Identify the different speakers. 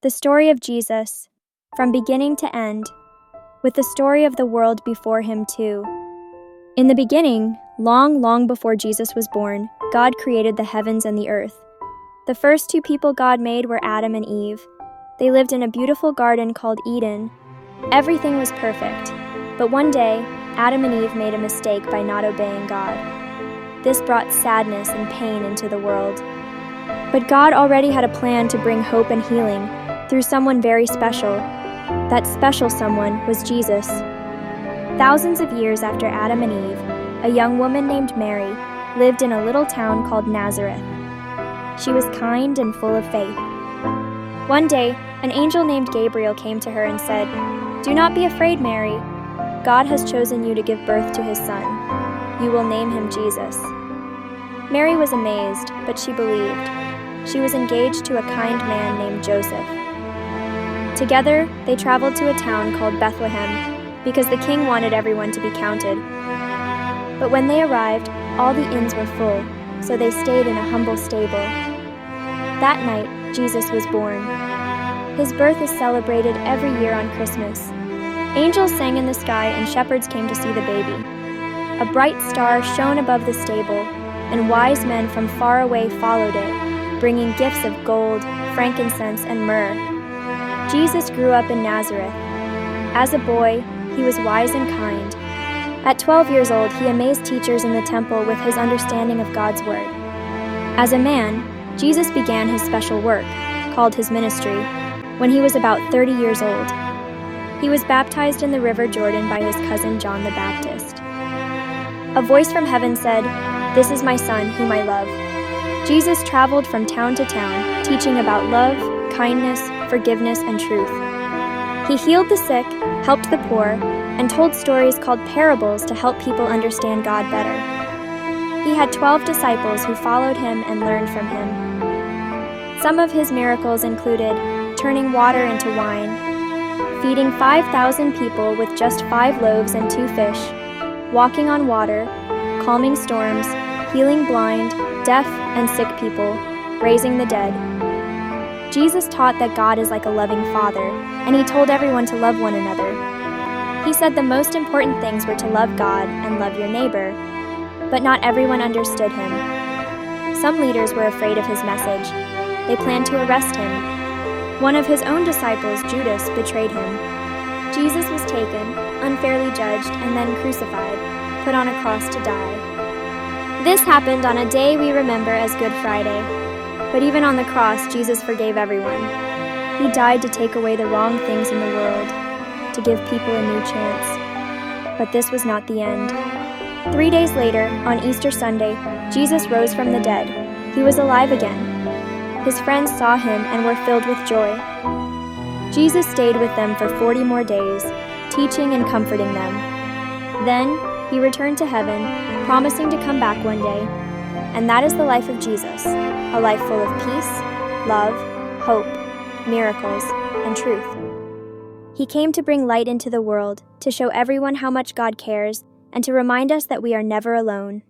Speaker 1: The story of Jesus, from beginning to end, with the story of the world before him too. In the beginning, long, long before Jesus was born, God created the heavens and the earth. The first two people God made were Adam and Eve. They lived in a beautiful garden called Eden. Everything was perfect. But one day, Adam and Eve made a mistake by not obeying God. This brought sadness and pain into the world. But God already had a plan to bring hope and healing through someone very special. That special someone was Jesus. Thousands of years after Adam and Eve, a young woman named Mary lived in a little town called Nazareth. She was kind and full of faith. One day, an angel named Gabriel came to her and said, "Do not be afraid, Mary. God has chosen you to give birth to his son. You will name him Jesus." Mary was amazed, but she believed. She was engaged to a kind man named Joseph. Together, they traveled to a town called Bethlehem because the king wanted everyone to be counted. But when they arrived, all the inns were full, so they stayed in a humble stable. That night, Jesus was born. His birth is celebrated every year on Christmas. Angels sang in the sky and shepherds came to see the baby. A bright star shone above the stable, and wise men from far away followed it, bringing gifts of gold, frankincense, and myrrh. Jesus grew up in Nazareth. As a boy, he was wise and kind. At 12 years old, he amazed teachers in the temple with his understanding of God's word. As a man, Jesus began his special work, called his ministry, when he was about 30 years old. He was baptized in the river Jordan by his cousin John the Baptist. A voice from heaven said, "This is my son, whom I love." Jesus traveled from town to town, teaching about love, kindness, forgiveness, and truth. He healed the sick, helped the poor, and told stories called parables to help people understand God better. He had 12 disciples who followed him and learned from him. Some of his miracles included turning water into wine, feeding 5,000 people with just 5 loaves and 2 fish, walking on water, calming storms, healing blind, deaf, and sick people, raising the dead. Jesus taught that God is like a loving father, and he told everyone to love one another. He said the most important things were to love God and love your neighbor, but not everyone understood him. Some leaders were afraid of his message. They planned to arrest him. One of his own disciples, Judas, betrayed him. Jesus was taken, unfairly judged, and then crucified, put on a cross to die. This happened on a day we remember as Good Friday. But even on the cross, Jesus forgave everyone. He died to take away the wrong things in the world, to give people a new chance. But this was not the end. 3 days later, on Easter Sunday, Jesus rose from the dead. He was alive again. His friends saw him and were filled with joy. Jesus stayed with them for 40 more days, teaching and comforting them. Then, he returned to heaven, promising to come back one day. And that is the life of Jesus, a life full of peace, love, hope, miracles, and truth. He came to bring light into the world, to show everyone how much God cares, and to remind us that we are never alone.